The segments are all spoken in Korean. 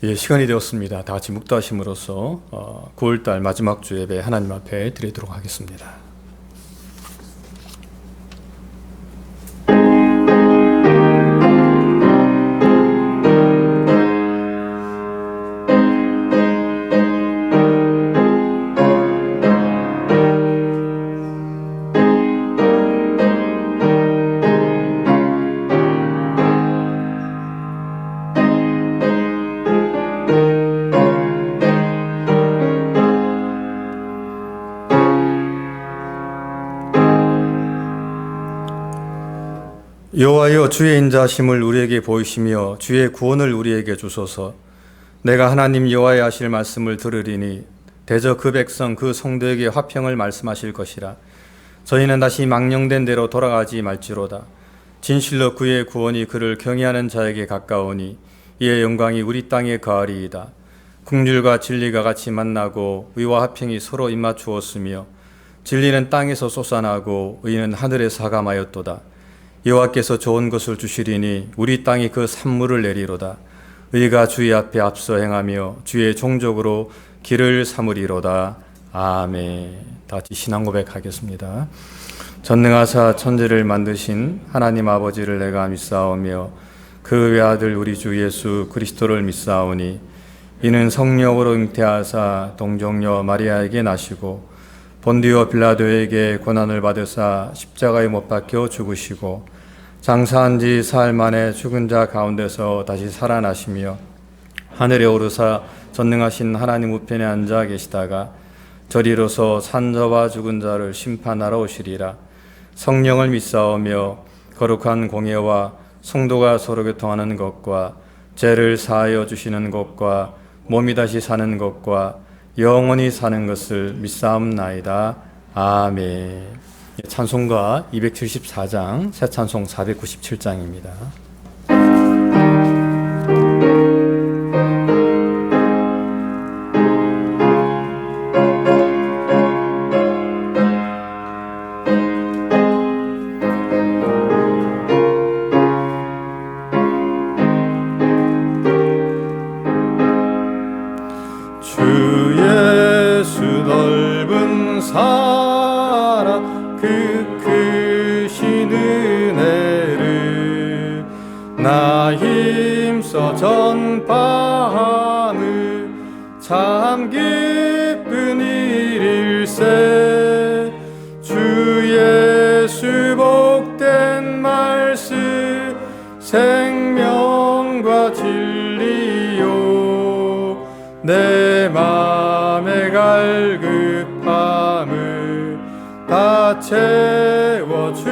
예, 시간이 되었습니다. 다 같이 묵도하심으로써 9월달 마지막 주 예배 하나님 앞에 드리도록 하겠습니다. 여호와여, 주의 인자하심을 우리에게 보이시며 주의 구원을 우리에게 주소서. 내가 하나님 여호와의 하실 말씀을 들으리니 대저 그 백성 그 성도에게 화평을 말씀하실 것이라. 저희는 다시 망령된 대로 돌아가지 말지로다. 진실로 그의 구원이 그를 경외하는 자에게 가까우니 이의 영광이 우리 땅에 거하리이다. 긍휼과 진리가 같이 만나고 의와 화평이 서로 입맞추었으며 진리는 땅에서 솟아나고 의는 하늘에서 하감하였도다. 여호와께서 좋은 것을 주시리니 우리 땅이 그 산물을 내리로다. 의가 주의 앞에 앞서 행하며 주의 종족으로 길을 삼으리로다. 아멘. 다 같이 신앙 고백하겠습니다. 전능하사 천지를 만드신 하나님 아버지를 내가 믿사오며 그 외아들 우리 주 예수 그리스도를 믿사오니 이는 성령으로 잉태하사 동정녀 마리아에게 나시고 본디오 빌라도에게 고난을 받으사 십자가에 못 박혀 죽으시고 장사한 지 사흘 만에 죽은 자 가운데서 다시 살아나시며 하늘에 오르사 전능하신 하나님 우편에 앉아 계시다가 저리로서 산자와 죽은 자를 심판하러 오시리라. 성령을 믿사오며 거룩한 공예와 성도가 서로 교통하는 것과 죄를 사하여 주시는 것과 몸이 다시 사는 것과 영원히 사는 것을 믿사옵나이다. 아멘. 찬송가 274장, 새 찬송 497장입니다. 전파하는 참 기쁜 일일세. 주 예수 복된 말씀 생명과 진리요 내 맘의 갈급함을 다 채워주시네.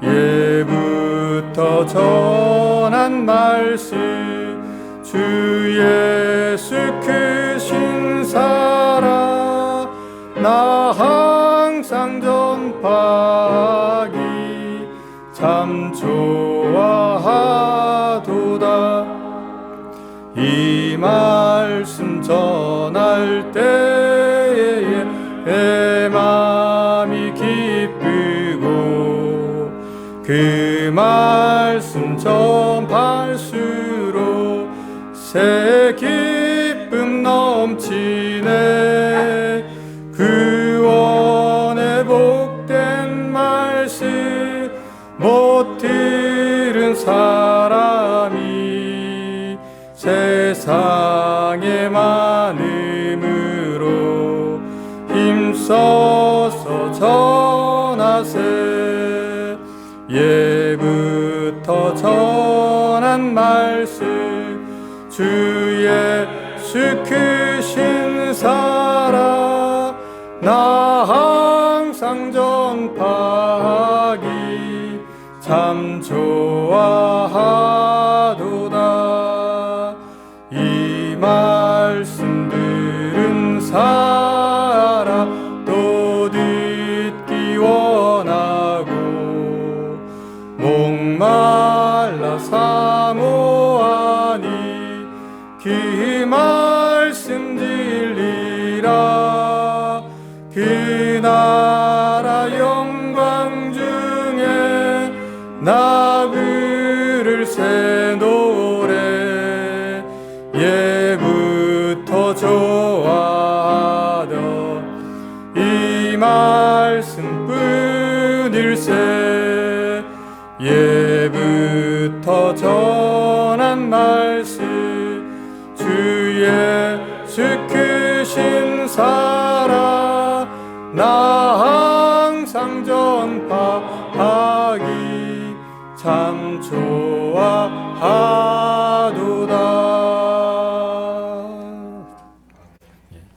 예부터 전한 말씀 주 예수 크신 사랑 나 항상 전파하기 참 좋아하도다. 이 말씀 전할 때에 내 맘이 기쁘고 그 말씀 전할수록 새 기쁨 넘치네. 구원의 복된 말씀 못 들은 사람이 세상에 많음으로 힘써서 전하세. 예부터 전한 말씀 주 예수 크신 사랑 나 항상 전파하기 참 좋아하도다. 이 말씀 들은 사람 또 듣기 원하고 목말라 사모하니 그 말씀 진리라. 그 나라 영광 중에 나그를 세놓 예부터 좋아하던 이 말씀뿐일세. 예부터 전한 말씀 주 예수 크신 사랑 나 항상 전파하기 참 좋아하도다.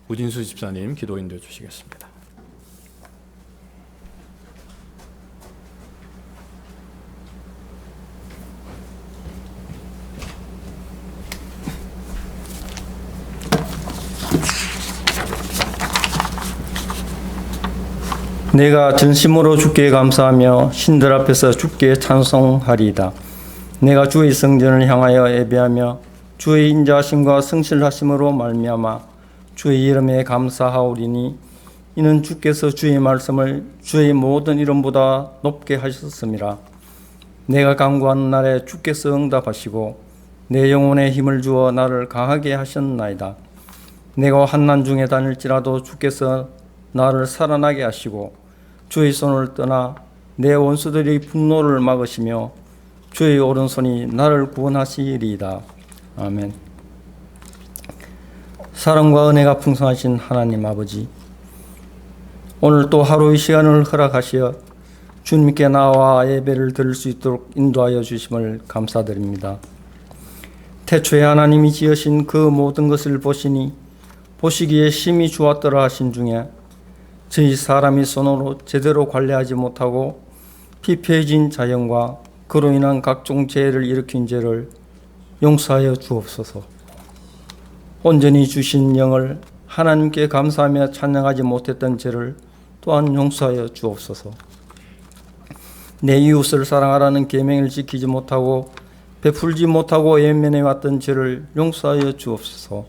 우진수 집사님 기도 인도해 주시겠습니다. 내가 진심으로 주께 감사하며 신들 앞에서 주께 찬송하리이다. 내가 주의 성전을 향하여 예배하며 주의 인자하심과 성실하심으로 말미암아 주의 이름에 감사하오리니 이는 주께서 주의 말씀을 주의 모든 이름보다 높게 하셨음이라. 내가 간구하는 날에 주께서 응답하시고 내 영혼에 힘을 주어 나를 강하게 하셨나이다. 내가 환난 중에 다닐지라도 주께서 나를 살아나게 하시고 주의 손을 떠나 내 원수들의 분노를 막으시며 주의 오른손이 나를 구원하시리이다. 아멘. 사랑과 은혜가 풍성하신 하나님 아버지, 오늘 또 하루의 시간을 허락하시어 주님께 나와 예배를 드릴 수 있도록 인도하여 주심을 감사드립니다. 태초에 하나님이 지으신 그 모든 것을 보시니 보시기에 심히 좋았더라 하신 중에 저희 사람이 손으로 제대로 관리하지 못하고 피폐해진 자연과 그로 인한 각종 재해를 일으킨 죄를 용서하여 주옵소서. 온전히 주신 영을 하나님께 감사하며 찬양하지 못했던 죄를 또한 용서하여 주옵소서. 내 이웃을 사랑하라는 계명을 지키지 못하고 베풀지 못하고 외면해 왔던 죄를 용서하여 주옵소서.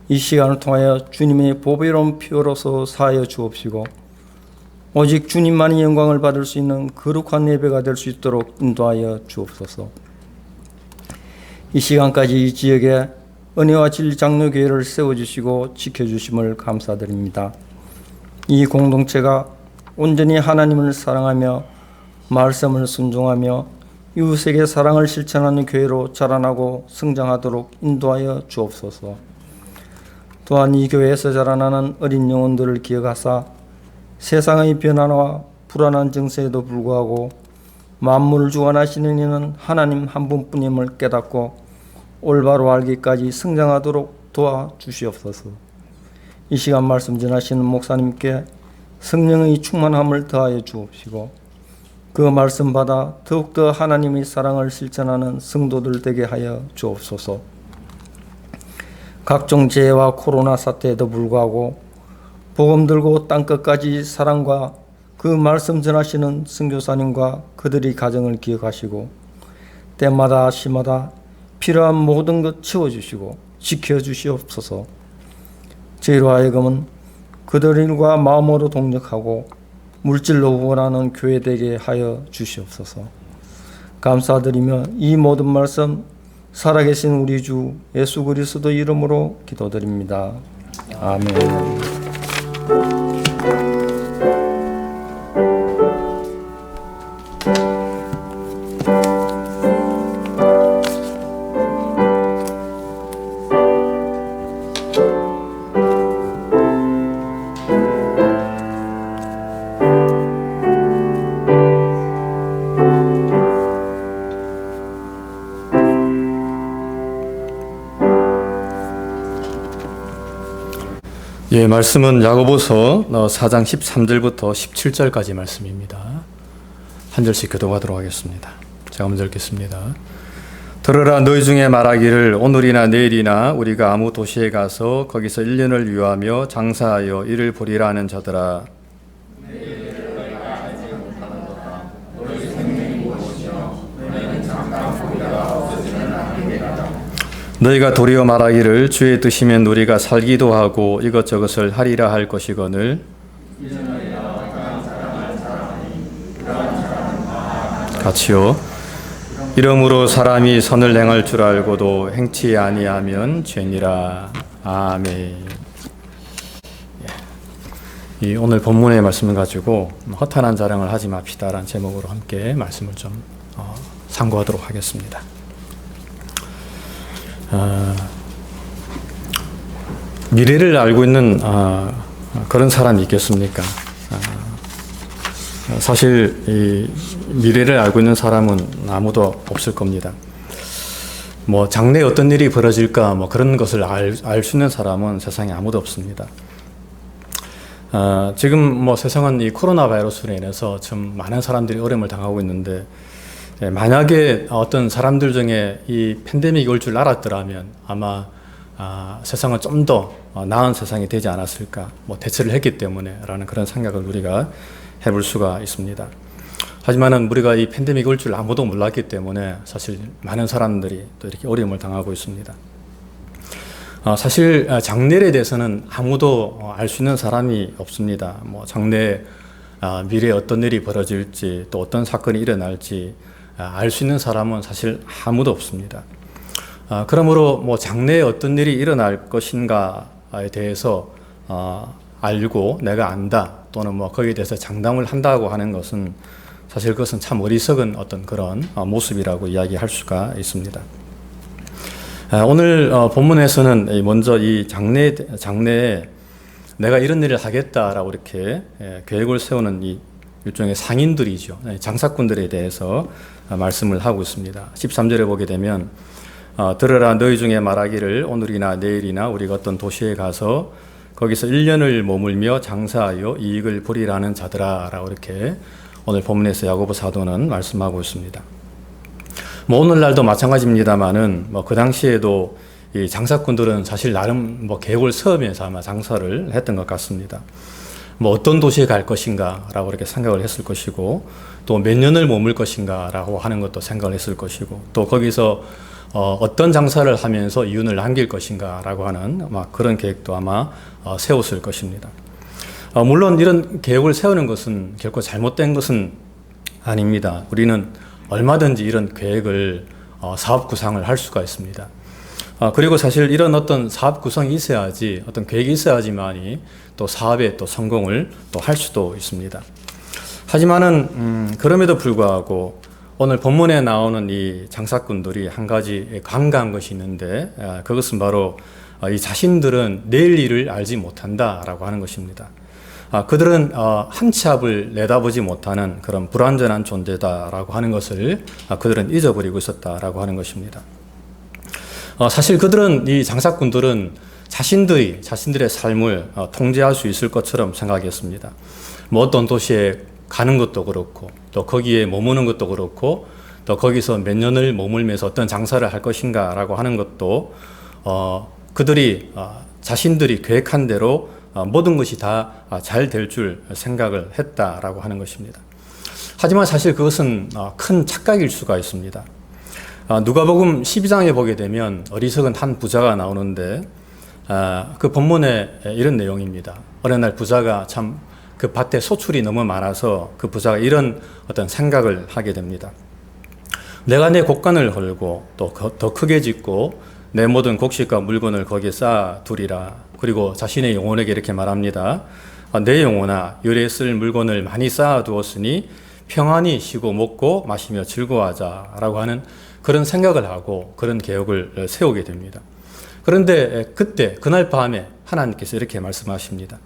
이 시간을 통하여 주님의 보배로운 피로서 사하여 주옵시고 오직 주님만이 영광을 받을 수 있는 거룩한 예배가 될 수 있도록 인도하여 주옵소서. 이 시간까지 이 지역에 은혜와 진리 장로교회를 세워주시고 지켜주심을 감사드립니다. 이 공동체가 온전히 하나님을 사랑하며 말씀을 순종하며 이웃에게 사랑을 실천하는 교회로 자라나고 성장하도록 인도하여 주옵소서. 또한 이 교회에서 자라나는 어린 영혼들을 기억하사 세상의 변화와 불안한 정세에도 불구하고 만물을 주관하시는 이는 하나님 한 분뿐임을 깨닫고 올바로 알기까지 성장하도록 도와주시옵소서. 이 시간 말씀 전하시는 목사님께 성령의 충만함을 더하여 주옵시고 그 말씀 받아 더욱더 하나님의 사랑을 실천하는 성도들 되게 하여 주옵소서. 각종 재해와 코로나 사태에도 불구하고 복음 들고 땅끝까지 사랑과 그 말씀 전하시는 선교사님과 그들의 가정을 기억하시고 때마다 시마다 필요한 모든 것 채워주시고 지켜주시옵소서. 저희로 하여금은 그들과 마음으로 동력하고 물질로 후원하는 교회 되게 하여 주시옵소서. 감사드리며 이 모든 말씀 살아계신 우리 주 예수 그리스도 이름으로 기도드립니다. 아멘. 예, 말씀은 야고보서 4장 13절부터 17절까지 말씀입니다. 한 절씩 교독하도록 하겠습니다. 제가 먼저 읽겠습니다. 들으라, 너희 중에 말하기를 오늘이나 내일이나 우리가 아무 도시에 가서 거기서 1년을 유하며 장사하여 이를 보리라 하는 자들아, 너희가 도리어 말하기를 주의 뜻이면 우리가 살기도 하고 이것저것을 하리라 할 것이거늘 같이요. 이러므로 사람이 선을 행할 줄 알고도 행치 아니하면 죄니라. 아멘. 이 오늘 본문의 말씀을 가지고 허탄한 자랑을 하지 맙시다라는 제목으로 함께 말씀을 좀 상고하도록 하겠습니다. 미래를 알고 있는 그런 사람이 있겠습니까? 사실 이 미래를 알고 있는 사람은 아무도 없을 겁니다. 뭐 장래에 어떤 일이 벌어질까 뭐 그런 것을 알 수 있는 사람은 세상에 아무도 없습니다. 지금 뭐 세상은 이 코로나 바이러스로 인해서 참 많은 사람들이 어려움을 당하고 있는데, 만약에 어떤 사람들 중에 이 팬데믹이 올 줄 알았더라면 아마 세상은 좀 더 나은 세상이 되지 않았을까, 뭐 대처를 했기 때문에 라는 그런 생각을 우리가 해볼 수가 있습니다. 하지만은 우리가 이 팬데믹이 올 줄 아무도 몰랐기 때문에 사실 많은 사람들이 또 이렇게 어려움을 당하고 있습니다. 사실 장래에 대해서는 아무도 알 수 있는 사람이 없습니다. 뭐 장래에 미래에 어떤 일이 벌어질지 또 어떤 사건이 일어날지 알 수 있는 사람은 사실 아무도 없습니다. 그러므로 뭐 장래에 어떤 일이 일어날 것인가에 대해서 알고 내가 안다 또는 뭐 거기에 대해서 장담을 한다고 하는 것은 사실 그것은 참 어리석은 어떤 그런 모습이라고 이야기할 수가 있습니다. 오늘 본문에서는 먼저 이 장래에 내가 이런 일을 하겠다라고 이렇게 계획을 세우는 이 일종의 상인들이죠. 장사꾼들에 대해서 말씀을 하고 있습니다. 13절에 보게 되면 들으라, 너희 중에 말하기를 오늘이나 내일이나 우리가 어떤 도시에 가서 거기서 1년을 머물며 장사하여 이익을 보리라는 자들아 라고 이렇게 오늘 본문에서 야고보 사도는 말씀하고 있습니다. 뭐 오늘날도 마찬가지입니다만은 뭐 그 당시에도 이 장사꾼들은 사실 나름 뭐 계획을 세우면서 아마 장사를 했던 것 같습니다. 뭐 어떤 도시에 갈 것인가 라고 이렇게 생각을 했을 것이고, 또 몇 년을 머물 것인가 라고 하는 것도 생각을 했을 것이고, 또 거기서 어떤 장사를 하면서 이윤을 남길 것인가 라고 하는 아마 그런 계획도 아마 세웠을 것입니다. 물론 이런 계획을 세우는 것은 결코 잘못된 것은 아닙니다. 우리는 얼마든지 이런 계획을 사업 구상을 할 수가 있습니다. 그리고 사실 이런 어떤 사업 구성이 있어야지, 어떤 계획이 있어야지만이 또 사업의 또 성공을 또 할 수도 있습니다. 하지만은 그럼에도 불구하고 오늘 본문에 나오는 이 장사꾼들이 한 가지 간과한 것이 있는데, 그것은 바로 이 자신들은 내일 일을 알지 못한다라고 하는 것입니다. 그들은 한 치 앞을 내다보지 못하는 그런 불완전한 존재다라고 하는 것을 그들은 잊어버리고 있었다라고 하는 것입니다. 사실 그들은, 이 장사꾼들은 자신들의 삶을 통제할 수 있을 것처럼 생각했습니다. 뭐 어떤 도시에 가는 것도 그렇고, 또 거기에 머무는 것도 그렇고, 또 거기서 몇 년을 머물면서 어떤 장사를 할 것인가라고 하는 것도 그들이 자신들이 계획한 대로 모든 것이 다 잘 될 줄 생각을 했다라고 하는 것입니다. 하지만 사실 그것은 큰 착각일 수가 있습니다. 누가복음 12장에 보게 되면 어리석은 한 부자가 나오는데, 그 본문에 이런 내용입니다. 어느 날 부자가 참 그 밭에 소출이 너무 많아서 그 부자가 이런 어떤 생각을 하게 됩니다. 내가 내 곡간을 헐고 또 더 크게 짓고 내 모든 곡식과 물건을 거기에 쌓아두리라. 그리고 자신의 영혼에게 이렇게 말합니다. 내 영혼아, 요리에 쓸 물건을 많이 쌓아두었으니 평안히 쉬고 먹고 마시며 즐거워하자 라고 하는 그런 생각을 하고 그런 계획을 세우게 됩니다. 그런데 그날 밤에 하나님께서 이렇게 말씀하십니다.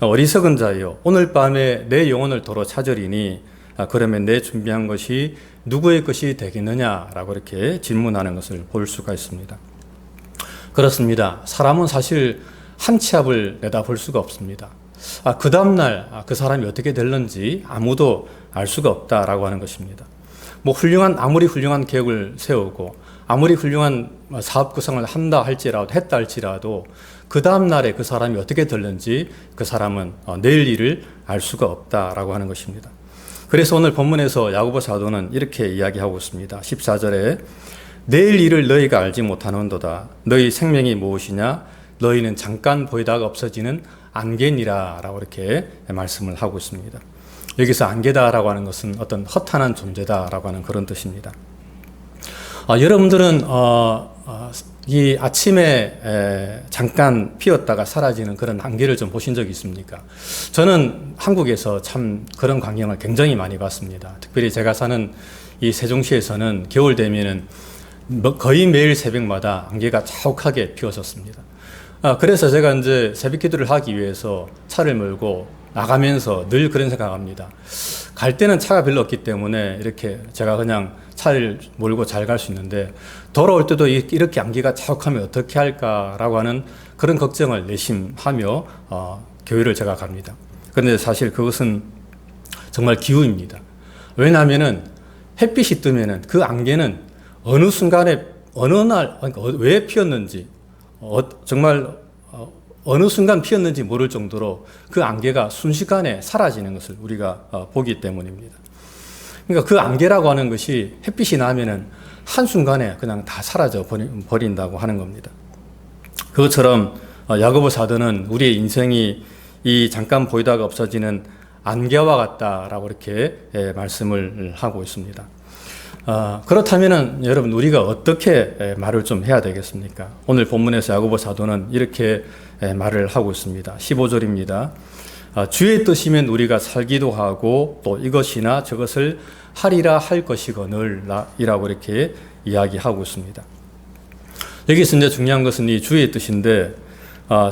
어리석은 자여, 오늘 밤에 내 영혼을 도로 찾으리니 그러면 내 준비한 것이 누구의 것이 되겠느냐라고 이렇게 질문하는 것을 볼 수가 있습니다. 그렇습니다. 사람은 사실 한 치 앞을 내다볼 수가 없습니다. 그 다음날 그 사람이 어떻게 될는지 아무도 알 수가 없다라고 하는 것입니다. 뭐 아무리 훌륭한 계획을 세우고 아무리 훌륭한 사업 구성을 했다 할지라도 그 다음날에 그 사람이 어떻게 될는지 그 사람은 내일 일을 알 수가 없다라고 하는 것입니다. 그래서 오늘 본문에서 야고보 사도는 이렇게 이야기하고 있습니다. 14절에 내일 일을 너희가 알지 못하는도다. 너희 생명이 무엇이냐? 너희는 잠깐 보이다가 없어지는 안개니라 라고 이렇게 말씀을 하고 있습니다. 여기서 안개다라고 하는 것은 어떤 허탄한 존재다라고 하는 그런 뜻입니다. 여러분들은 이 아침에 잠깐 피었다가 사라지는 그런 안개를 좀 보신 적이 있습니까? 저는 한국에서 참 그런 광경을 굉장히 많이 봤습니다. 특별히 제가 사는 이 세종시에서는 겨울 되면은 거의 매일 새벽마다 안개가 자욱하게 피어졌습니다. 그래서 제가 이제 새벽 기도를 하기 위해서 차를 몰고 나가면서 늘 그런 생각합니다. 갈 때는 차가 별로 없기 때문에 이렇게 제가 그냥 차를 몰고 잘 갈 수 있는데 돌아올 때도 이렇게 안개가 자욱하면 어떻게 할까라고 하는 그런 걱정을 내심하며 교회를 제가 갑니다. 그런데 사실 그것은 정말 기우입니다. 왜냐하면은 햇빛이 뜨면은 그 안개는 어느 순간에 어느 날 왜 피었는지 정말 어느 순간 피었는지 모를 정도로 그 안개가 순식간에 사라지는 것을 우리가 보기 때문입니다. 그러니까 그 안개라고 하는 것이 햇빛이 나면은 한순간에 그냥 다 사라져 버린다고 하는 겁니다. 그것처럼 야고보 사도는 우리의 인생이 이 잠깐 보이다가 없어지는 안개와 같다라고 이렇게 말씀을 하고 있습니다. 그렇다면은 여러분 우리가 어떻게 말을 좀 해야 되겠습니까? 오늘 본문에서 야고보 사도는 이렇게 말을 하고 있습니다. 15절입니다. 주의 뜻이면 우리가 살기도 하고 또 이것이나 저것을 하리라 할 것이거늘 이라고 이렇게 이야기하고 있습니다. 여기서 이제 중요한 것은 이 주의 뜻인데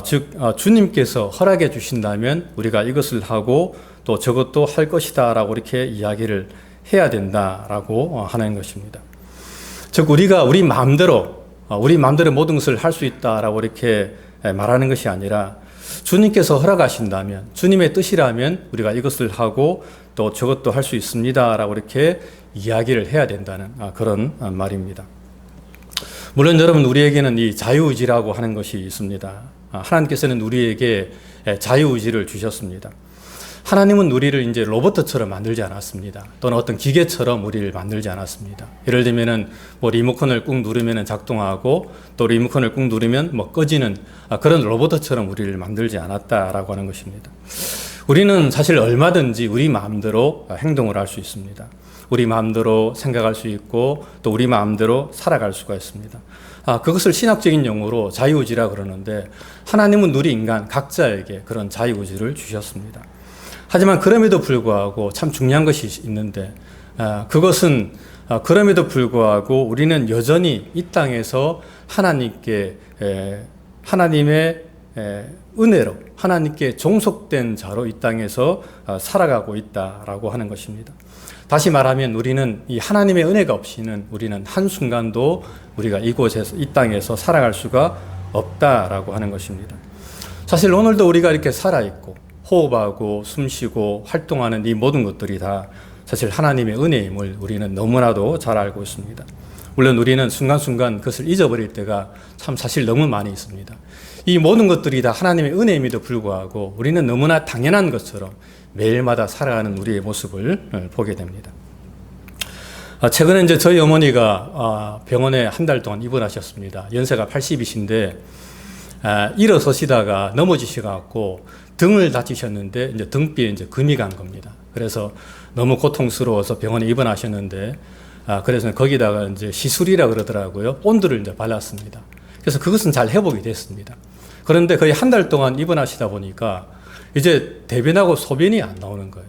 즉 주님께서 허락해 주신다면 우리가 이것을 하고 또 저것도 할 것이다 라고 이렇게 이야기를 해야 된다라고 하는 것입니다. 즉 우리가 우리 마음대로 모든 것을 할 수 있다라고 이렇게 말하는 것이 아니라 주님께서 허락하신다면 주님의 뜻이라면 우리가 이것을 하고 또 저것도 할 수 있습니다라고 이렇게 이야기를 해야 된다는 그런 말입니다. 물론 여러분 우리에게는 이 자유의지라고 하는 것이 있습니다. 하나님께서는 우리에게 자유의지를 주셨습니다. 하나님은 우리를 이제 로봇처럼 만들지 않았습니다. 또는 어떤 기계처럼 우리를 만들지 않았습니다. 예를 들면은 뭐 리모컨을 꾹 누르면 작동하고 또 리모컨을 꾹 누르면 뭐 꺼지는 그런 로봇처럼 우리를 만들지 않았다라고 하는 것입니다. 우리는 사실 얼마든지 우리 마음대로 행동을 할 수 있습니다. 우리 마음대로 생각할 수 있고 또 우리 마음대로 살아갈 수가 있습니다. 그것을 신학적인 용어로 자유의지라 그러는데 하나님은 우리 인간 각자에게 그런 자유의지를 주셨습니다. 하지만 그럼에도 불구하고 참 중요한 것이 있는데 그것은 그럼에도 불구하고 우리는 여전히 이 땅에서 하나님의 은혜로 하나님께 종속된 자로 이 땅에서 살아가고 있다라고 하는 것입니다. 다시 말하면 우리는 이 하나님의 은혜가 없이는 우리는 한순간도 우리가 이곳에서 이 땅에서 살아갈 수가 없다라고 하는 것입니다. 사실 오늘도 우리가 이렇게 살아있고 호흡하고 숨쉬고 활동하는 이 모든 것들이 다 사실 하나님의 은혜임을 우리는 너무나도 잘 알고 있습니다. 물론 우리는 순간순간 그것을 잊어버릴 때가 참 사실 너무 많이 있습니다. 이 모든 것들이 다 하나님의 은혜임에도 불구하고 우리는 너무나 당연한 것처럼 매일마다 살아가는 우리의 모습을 보게 됩니다. 최근에 이제 저희 어머니가 병원에 한 달 동안 입원하셨습니다. 연세가 80이신데 일어서시다가 넘어지셔갖고 등을 다치셨는데 이제 등뼈에 이제 금이 간 겁니다. 그래서 너무 고통스러워서 병원에 입원하셨는데 그래서 거기다가 이제 시술이라 그러더라고요. 본드를 이제 발랐습니다. 그래서 그것은 잘 회복이 됐습니다. 그런데 거의 한 달 동안 입원하시다 보니까 이제 대변하고 소변이 안 나오는 거예요.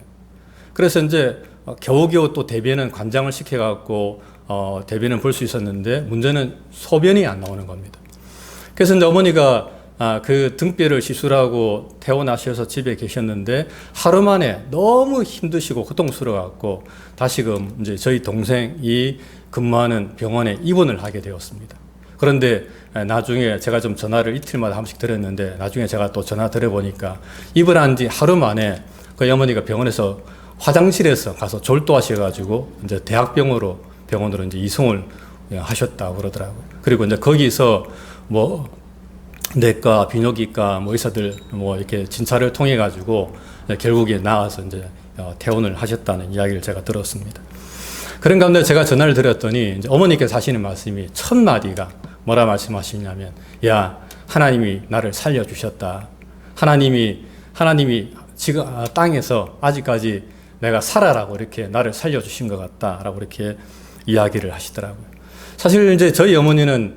그래서 이제 겨우겨우 또 대변은 관장을 시켜갖고 대변은 볼 수 있었는데 문제는 소변이 안 나오는 겁니다. 그래서 이제 어머니가 그 등뼈를 시술하고 퇴원하셔서 집에 계셨는데 하루 만에 너무 힘드시고 고통스러워갖고 다시금 이제 저희 동생이 근무하는 병원에 입원을 하게 되었습니다. 그런데 나중에 제가 좀 전화를 이틀마다 한 번씩 드렸는데 나중에 제가 또 전화 드려보니까 입원한 지 하루 만에 그 어머니가 병원에서 화장실에서 가서 졸도하셔가지고 이제 대학병원으로 이제 이송을 하셨다고 그러더라고요. 그리고 이제 거기서 뭐 내과, 비뇨기과 뭐 의사들 뭐 이렇게 진찰을 통해 가지고 결국에 나와서 이제 퇴원을 하셨다는 이야기를 제가 들었습니다. 그런 가운데 제가 전화를 드렸더니 이제 어머니께서 하시는 말씀이 첫 마디가 뭐라 말씀하시냐면, 야, 하나님이 나를 살려주셨다. 하나님이 지금 땅에서 아직까지 내가 살아라고 이렇게 나를 살려주신 것 같다라고 이렇게 이야기를 하시더라고요. 사실 이제 저희 어머니는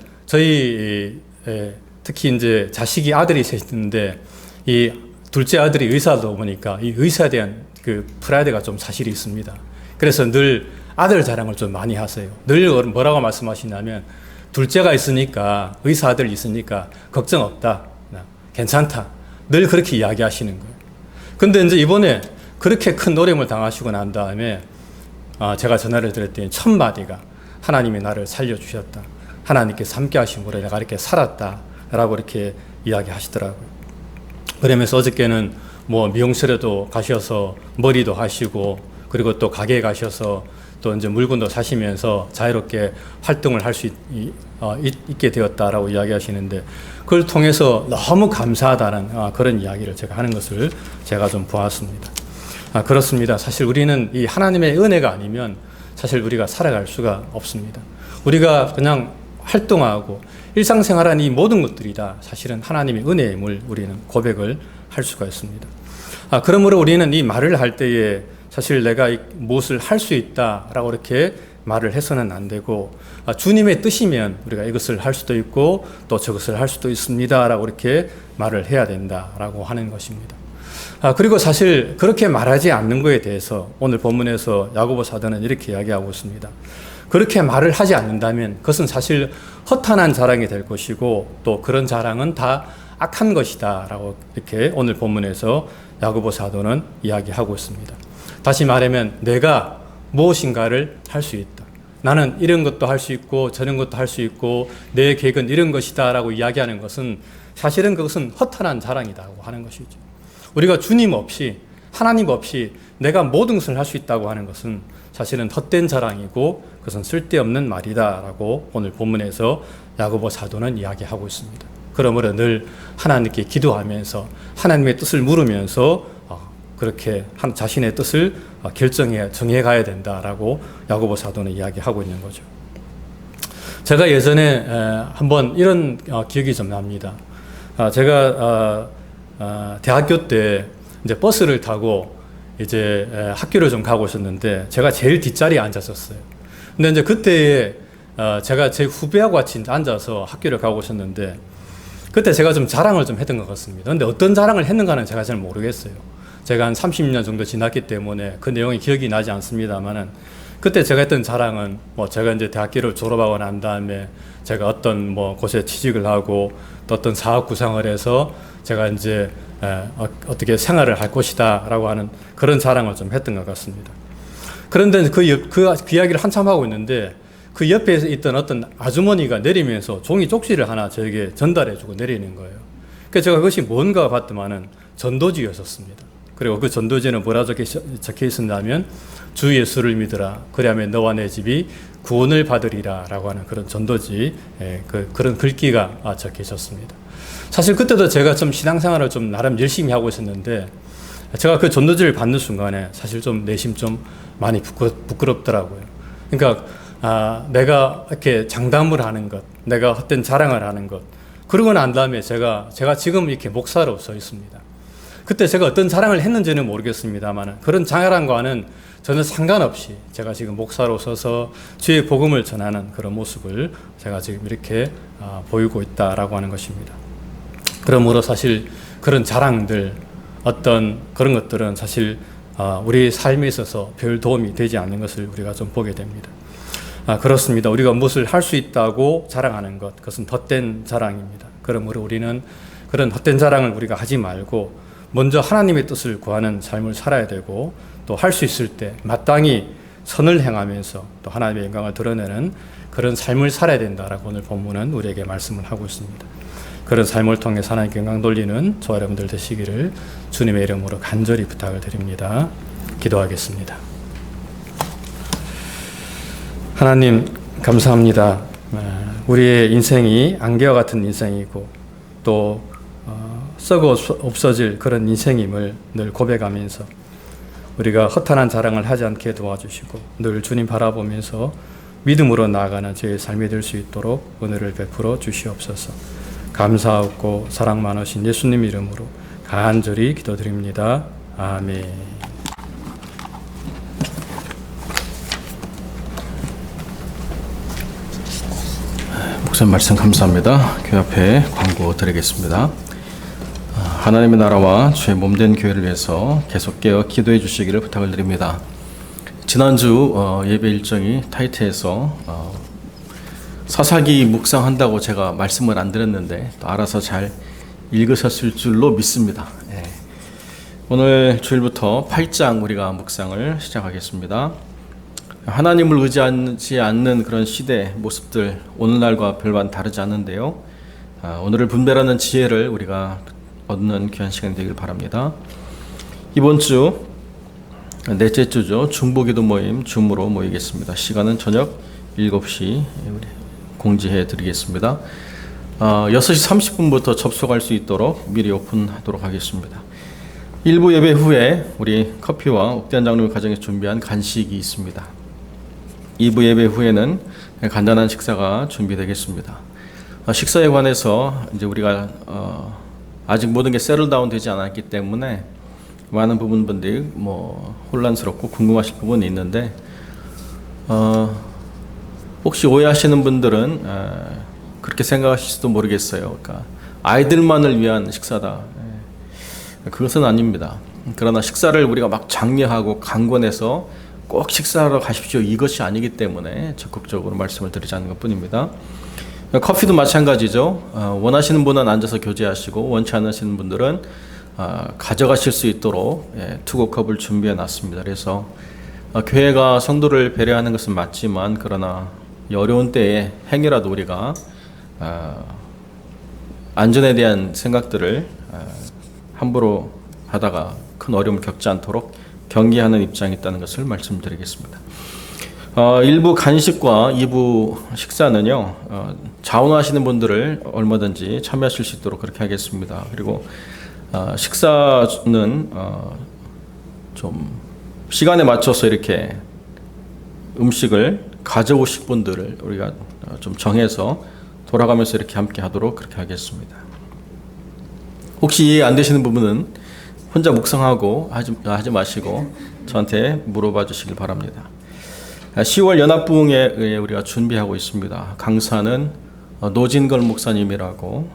특히 이제 자식이 아들이 셋인데 이 둘째 아들이 의사다 보니까 이 의사에 대한 그 프라이드가 좀 사실이 있습니다. 그래서 늘 아들 자랑을 좀 많이 하세요. 늘 뭐라고 말씀하시냐면 둘째가 있으니까 의사 아들 있으니까 걱정 없다. 괜찮다. 늘 그렇게 이야기하시는 거예요. 근데 이제 이번에 그렇게 큰 노림을 당하시고 난 다음에 제가 전화를 드렸더니 첫 마디가 하나님이 나를 살려주셨다. 하나님께서 함께 하심으로 내가 이렇게 살았다. 라고 이렇게 이야기하시더라고요. 그러면서 어저께는 뭐 미용실에도 가셔서 머리도 하시고 그리고 또 가게에 가셔서 또 이제 물건도 사시면서 자유롭게 활동을 할 수 있게 되었다라고 이야기하시는데 그걸 통해서 너무 감사하다는 그런 이야기를 제가 하는 것을 제가 좀 보았습니다. 그렇습니다. 사실 우리는 이 하나님의 은혜가 아니면 사실 우리가 살아갈 수가 없습니다. 우리가 그냥 활동하고 일상생활한 이 모든 것들이 다 사실은 하나님의 은혜임을 우리는 고백을 할 수가 있습니다. 그러므로 우리는 이 말을 할 때에 사실 내가 무엇을 할 수 있다라고 이렇게 말을 해서는 안 되고 주님의 뜻이면 우리가 이것을 할 수도 있고 또 저것을 할 수도 있습니다라고 이렇게 말을 해야 된다라고 하는 것입니다. 그리고 사실 그렇게 말하지 않는 것에 대해서 오늘 본문에서 야고보 사도는 이렇게 이야기하고 있습니다. 그렇게 말을 하지 않는다면 그것은 사실 허탄한 자랑이 될 것이고 또 그런 자랑은 다 악한 것이다 라고 이렇게 오늘 본문에서 야고보 사도는 이야기하고 있습니다. 다시 말하면 내가 무엇인가를 할 수 있다. 나는 이런 것도 할 수 있고 저런 것도 할 수 있고 내 계획은 이런 것이다 라고 이야기하는 것은 사실은 그것은 허탄한 자랑이라고 하는 것이죠. 우리가 주님 없이 하나님 없이 내가 모든 것을 할 수 있다고 하는 것은 사실은 헛된 자랑이고 그것은 쓸데없는 말이다라고 오늘 본문에서 야고보 사도는 이야기하고 있습니다. 그러므로 늘 하나님께 기도하면서 하나님의 뜻을 물으면서 그렇게 자신의 뜻을 정해가야 된다라고 야고보 사도는 이야기하고 있는 거죠. 제가 예전에 한번 이런 기억이 좀 납니다. 제가 대학교 때 이제 버스를 타고 이제 학교를 좀 가고 있었는데 제가 제일 뒷자리에 앉았었어요. 근데 이제 그때에 제가 제 후배하고 같이 앉아서 학교를 가고 있었는데 그때 제가 좀 자랑을 좀 했던 것 같습니다. 근데 어떤 자랑을 했는가는 제가 잘 모르겠어요. 제가 한 30년 정도 지났기 때문에 그 내용이 기억이 나지 않습니다만은 그때 제가 했던 자랑은 뭐 제가 이제 대학교를 졸업하고 난 다음에 제가 어떤 뭐 곳에 취직을 하고 또 어떤 사업 구상을 해서 제가 이제 어떻게 생활을 할 것이다라고 하는 그런 자랑을 좀 했던 것 같습니다. 그런데 그 이야기를 한참 하고 있는데 그 옆에 있던 어떤 아주머니가 내리면서 종이 쪽지를 하나 저에게 전달해주고 내리는 거예요. 그래서 제가 그것이 뭔가 봤더만은 전도지였었습니다. 그리고 그 전도지는 뭐라 적혀 있었냐면 주 예수를 믿으라 그리하면 너와 내 집이 구원을 받으리라 라고 하는 그런 전도지 그런 글귀가 적혀 있었습니다. 사실 그때도 제가 좀 신앙생활을 좀 나름 열심히 하고 있었는데 제가 그 전도지를 받는 순간에 사실 좀 내심 좀 많이 부끄럽더라고요. 그러니까 내가 이렇게 장담을 하는 것, 내가 헛된 자랑을 하는 것, 그러고 난 다음에 제가 지금 이렇게 목사로 서 있습니다. 그때 제가 어떤 자랑을 했는지는 모르겠습니다만 그런 자랑과는 전혀 상관없이 제가 지금 목사로 서서 주의 복음을 전하는 그런 모습을 제가 지금 이렇게 보이고 있다라고 하는 것입니다. 그러므로 사실 그런 자랑들 어떤 그런 것들은 사실 우리 삶에 있어서 별 도움이 되지 않는 것을 우리가 좀 보게 됩니다. 그렇습니다. 우리가 무엇을 할 수 있다고 자랑하는 것, 그것은 헛된 자랑입니다. 그러므로 우리는 그런 헛된 자랑을 우리가 하지 말고 먼저 하나님의 뜻을 구하는 삶을 살아야 되고 또 할 수 있을 때 마땅히 선을 행하면서 또 하나님의 영광을 드러내는 그런 삶을 살아야 된다라고 오늘 본문은 우리에게 말씀을 하고 있습니다. 그런 삶을 통해 하나님께 영광 돌리는 저와 여러분들 되시기를 주님의 이름으로 간절히 부탁을 드립니다. 기도하겠습니다. 하나님 감사합니다. 우리의 인생이 안개와 같은 인생이고 또 썩어 없어질 그런 인생임을 늘 고백하면서 우리가 허탄한 자랑을 하지 않게 도와주시고 늘 주님 바라보면서 믿음으로 나아가는 저의 삶이 될 수 있도록 은혜를 베풀어 주시옵소서. 감사하고 사랑 많으신 예수님 이름으로 간절히 기도드립니다. 아멘. 목사님 말씀 감사합니다. 교회 앞에 광고 드리겠습니다. 하나님의 나라와 주의 몸된 교회를 위해서 계속 깨어 기도해 주시기를 부탁을 드립니다. 지난주 예배 일정이 타이트해서 사사기 묵상한다고 제가 말씀을 안 드렸는데 또 알아서 잘 읽으셨을 줄로 믿습니다. 오늘 주일부터 8장 우리가 묵상을 시작하겠습니다. 하나님을 의지하지 않는 그런 시대 모습들 오늘날과 별반 다르지 않은데요. 오늘을 분별하는 지혜를 우리가 얻는 귀한 시간이 되길 바랍니다. 이번 주 넷째 주죠. 중보기도 모임 줌으로 모이겠습니다. 시간은 저녁 7시 공지해 드리겠습니다. 6시 30분부터 접속할 수 있도록 미리 오픈하도록 하겠습니다. 1부 예배 후에 우리 커피와 옥대한 장로님 가정에서 준비한 간식이 있습니다. 2부 예배 후에는 간단한 식사가 준비되겠습니다. 식사에 관해서 이제 우리가 아직 모든 게 세틀다운 되지 않았기 때문에 많은 부분들이 혼란스럽고 궁금하실 부분이 있는데 혹시 오해하시는 분들은 그렇게 생각하실지도 모르겠어요. 그러니까 아이들만을 위한 식사다. 그것은 아닙니다. 그러나 식사를 우리가 막 장려하고 강권해서 꼭 식사하러 가십시오 이것이 아니기 때문에 적극적으로 말씀을 드리자는 것뿐입니다. 커피도 마찬가지죠. 원하시는 분은 앉아서 교제하시고 원치 않으시는 분들은 가져가실 수 있도록 투고컵을 준비해 놨습니다. 그래서 교회가 성도를 배려하는 것은 맞지만 그러나 이 어려운 때에 행여라도 우리가 안전에 대한 생각들을 함부로 하다가 큰 어려움을 겪지 않도록 경계하는 입장이 있다는 것을 말씀드리겠습니다. 1부 간식과 2부 식사는요, 자원하시는 분들을 얼마든지 참여하실 수 있도록 그렇게 하겠습니다. 그리고 식사는 좀 시간에 맞춰서 이렇게 음식을 가져오실 분들을 우리가 좀 정해서 돌아가면서 이렇게 함께 하도록 그렇게 하겠습니다. 혹시 이해 안 되시는 부분은 혼자 묵상하고 하지 마시고 저한테 물어봐 주시길 바랍니다. 10월 연합부흥에 우리가 준비하고 있습니다. 강사는 노진걸 목사님이라고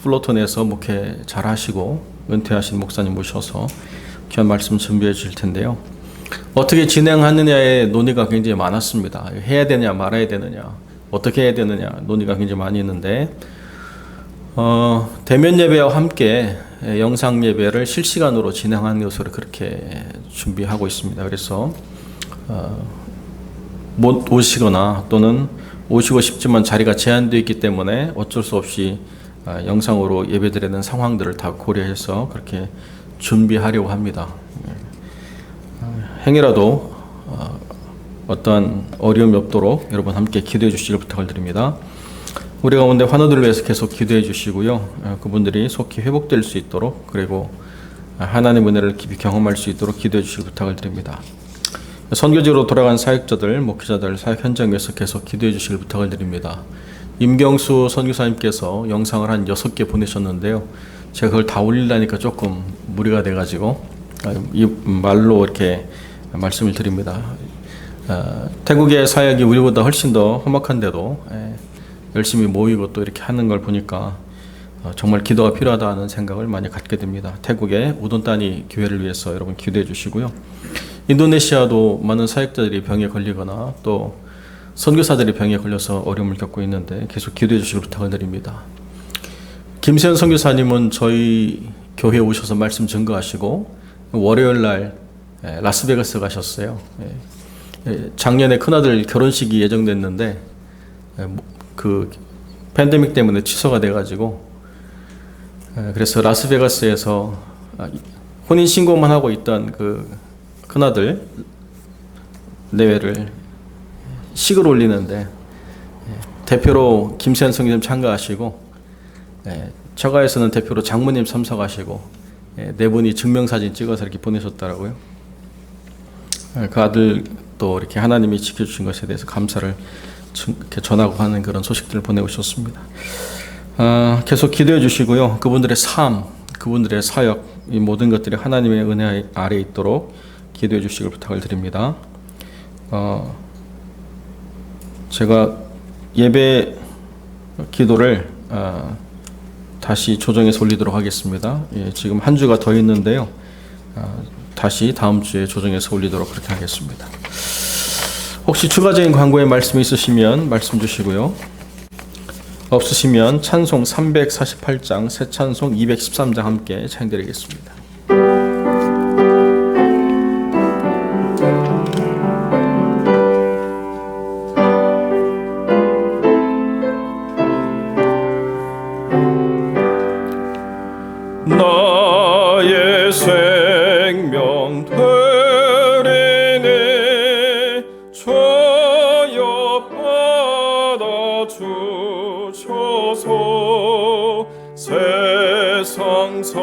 플로톤에서 목회 잘 하시고 은퇴하신 목사님 모셔서 귀한 말씀 준비해 주실 텐데요. 어떻게 진행하느냐에 논의가 굉장히 많았습니다. 해야 되냐 말아야 되느냐 어떻게 해야 되느냐 논의가 굉장히 많이 있는데 대면 예배와 함께 영상 예배를 실시간으로 진행하는 것으로 그렇게 준비하고 있습니다. 그래서 못 오시거나 또는 오시고 싶지만 자리가 제한되어 있기 때문에 어쩔 수 없이 영상으로 예배드리는 상황들을 다 고려해서 그렇게 준비하려고 합니다. 행여라도 어떠한 어려움이 없도록 여러분 함께 기도해 주시길 부탁을 드립니다. 우리 가운데 환우들을 위해서 계속 기도해 주시고요. 그분들이 속히 회복될 수 있도록 그리고 하나님의 은혜를 깊이 경험할 수 있도록 기도해 주시길 부탁을 드립니다. 선교지로 돌아간 사역자들, 목회자들, 사역 현장 위해서 계속 기도해 주시길 부탁을 드립니다. 임경수 선교사님께서 영상을 한 6개 보내셨는데요. 제가 그걸 다 올리려니까 조금 무리가 돼가지고 이 말로 이렇게 말씀을 드립니다. 태국의 사역이 우리보다 훨씬 더 험악한데도 열심히 모이고 또 이렇게 하는 걸 보니까 정말 기도가 필요하다는 생각을 많이 갖게 됩니다. 태국의 우돈따니 교회를 위해서 여러분 기도해 주시고요. 인도네시아도 많은 사역자들이 병에 걸리거나 또 선교사들이 병에 걸려서 어려움을 겪고 있는데 계속 기도해 주시길 부탁을 드립니다. 김세현 선교사님은 저희 교회에 오셔서 말씀 증거하시고 월요일 날 라스베가스 가셨어요. 작년에 큰아들 결혼식이 예정됐는데 그 팬데믹 때문에 취소가 돼가지고 그래서 라스베가스에서 혼인 신고만 하고 있던 그 큰아들 내외를 식을 올리는데 대표로 김세현 성교사님 참가하시고 처가에서는 대표로 장모님 참석하시고 네 분이 증명사진 찍어서 이렇게 보내셨더라고요. 그 아들도 이렇게 하나님이 지켜주신 것에 대해서 감사를 이렇게 전하고 하는 그런 소식들을 보내오셨습니다. 계속 기도해 주시고요. 그분들의 삶, 그분들의 사역, 이 모든 것들이 하나님의 은혜 아래에 있도록 기도해 주시길 부탁을 드립니다. 제가 예배 기도를 다시 조정해서 올리도록 하겠습니다. 예, 지금 한 주가 더 있는데요. 다시 다음 주에 조정해서 올리도록 그렇게 하겠습니다. 혹시 추가적인 광고의 말씀이 있으시면 말씀 주시고요. 없으시면 찬송 348장, 새 찬송 213장 함께 찬양드리겠습니다. 나의 생명 되리니 주여 받아주셔서 세상 살아갈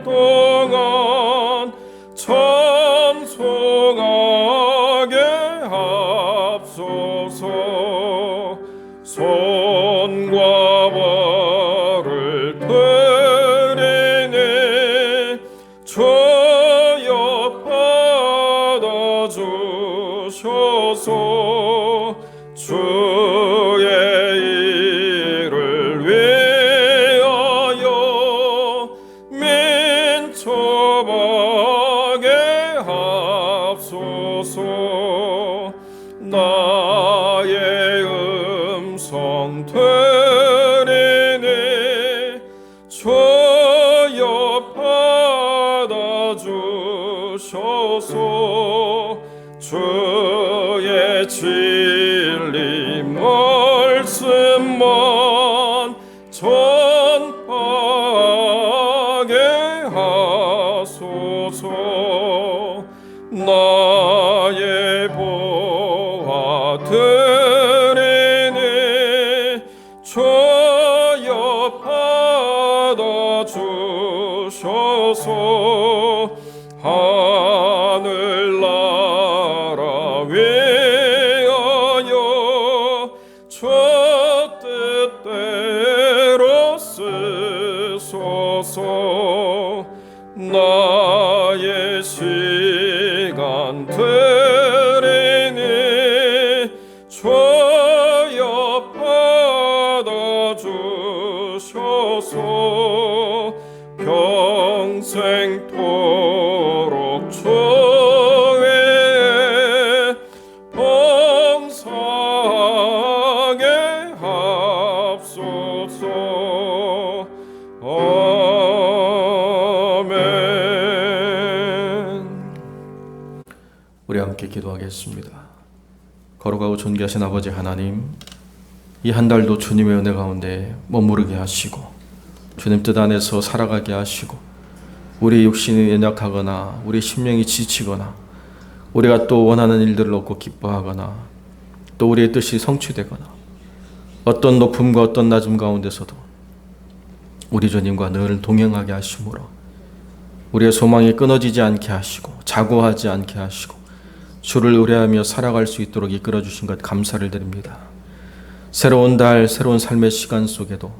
동안 찬송하게 합소서. 손과 발을 드리니 주여 받아주셔서 주의 일을 위하여 민첩하게 합소서. 나의 음성 들으니 주여 받아주셔서 주의 진리 말씀만 전하게 하소서. 나의 보아 드리니 주여 받아주셔서 하늘나라 위하여 주 뜻대로 쓰소서. 나의 시간 드리니 주여 받아주셔서 평생토록 주 위에 봉사하게 합소서. 아멘. 우리 함께 기도하겠습니다. 거룩하고 존귀하신 아버지 하나님, 이 한 달도 주님의 은혜 가운데 머무르게 하시고 주님 뜻 안에서 살아가게 하시고 우리 육신이 연약하거나 우리 심령이 지치거나 우리가 또 원하는 일들을 얻고 기뻐하거나 또 우리의 뜻이 성취되거나 어떤 높음과 어떤 낮음 가운데서도 우리 주님과 늘 동행하게 하심으로 우리의 소망이 끊어지지 않게 하시고 자고하지 않게 하시고 주를 의뢰하며 살아갈 수 있도록 이끌어 주신 것 감사를 드립니다. 새로운 달, 새로운 삶의 시간 속에도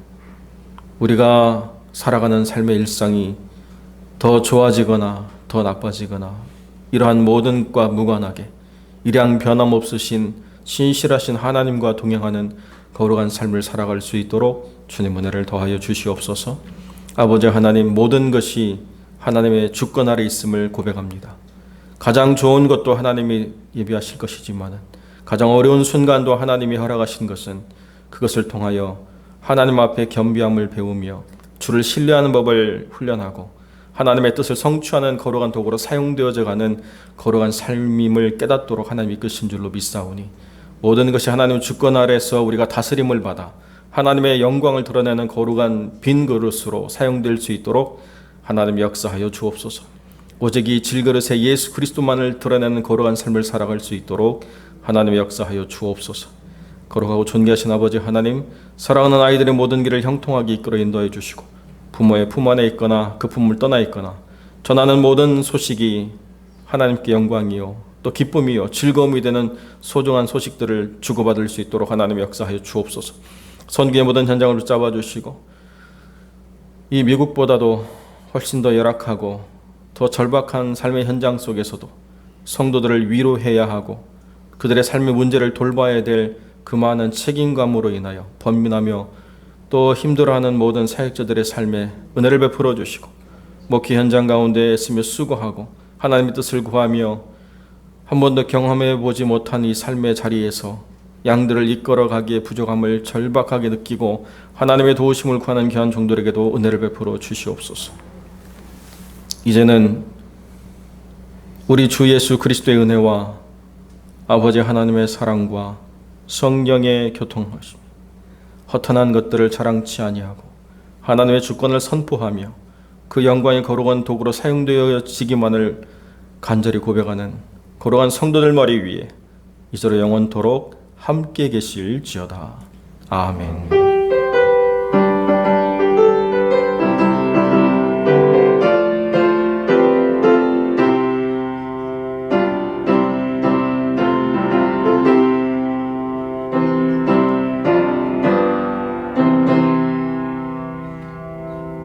우리가 살아가는 삶의 일상이 더 좋아지거나 더 나빠지거나 이러한 모든 것과 무관하게 일양 변함없으신 신실하신 하나님과 동행하는 거룩한 삶을 살아갈 수 있도록 주님 은혜를 더하여 주시옵소서. 아버지 하나님, 모든 것이 하나님의 주권 아래 있음을 고백합니다. 가장 좋은 것도 하나님이 예비하실 것이지만 가장 어려운 순간도 하나님이 허락하신 것은 그것을 통하여 하나님 앞에 겸비함을 배우며 주를 신뢰하는 법을 훈련하고 하나님의 뜻을 성취하는 거룩한 도구로 사용되어져 가는 거룩한 삶임을 깨닫도록 하나님이 이끄신 줄로 믿사오니 모든 것이 하나님의 주권 아래서 우리가 다스림을 받아 하나님의 영광을 드러내는 거룩한 빈 그릇으로 사용될 수 있도록 하나님 역사하여 주옵소서. 오직 이 질그릇에 예수 그리스도만을 드러내는 거룩한 삶을 살아갈 수 있도록 하나님의 역사하여 주옵소서. 거룩하고 존귀하신 아버지 하나님, 사랑하는 아이들의 모든 길을 형통하게 이끌어 인도해 주시고 부모의 품 안에 있거나 그 품을 떠나 있거나 전하는 모든 소식이 하나님께 영광이요 또 기쁨이요 즐거움이 되는 소중한 소식들을 주고받을 수 있도록 하나님의 역사하여 주옵소서. 선교의 모든 현장을 붙잡아 주시고 이 미국보다도 훨씬 더 열악하고 더 절박한 삶의 현장 속에서도 성도들을 위로해야 하고 그들의 삶의 문제를 돌봐야 될 그 많은 책임감으로 인하여 번민하며 또 힘들어하는 모든 사역자들의 삶에 은혜를 베풀어 주시고 목회 현장 가운데 애쓰며 수고하고 하나님의 뜻을 구하며 한 번도 경험해 보지 못한 이 삶의 자리에서 양들을 이끌어가기에 부족함을 절박하게 느끼고 하나님의 도우심을 구하는 귀한 종들에게도 은혜를 베풀어 주시옵소서. 이제는 우리 주 예수 그리스도의 은혜와 아버지 하나님의 사랑과 성령의 교통하심, 허탄한 것들을 자랑치 아니하고 하나님의 주권을 선포하며 그 영광의 거룩한 도구로 사용되어지기만을 간절히 고백하는 거룩한 성도들 머리 위에 이제로 영원토록 함께 계실지어다. 아멘.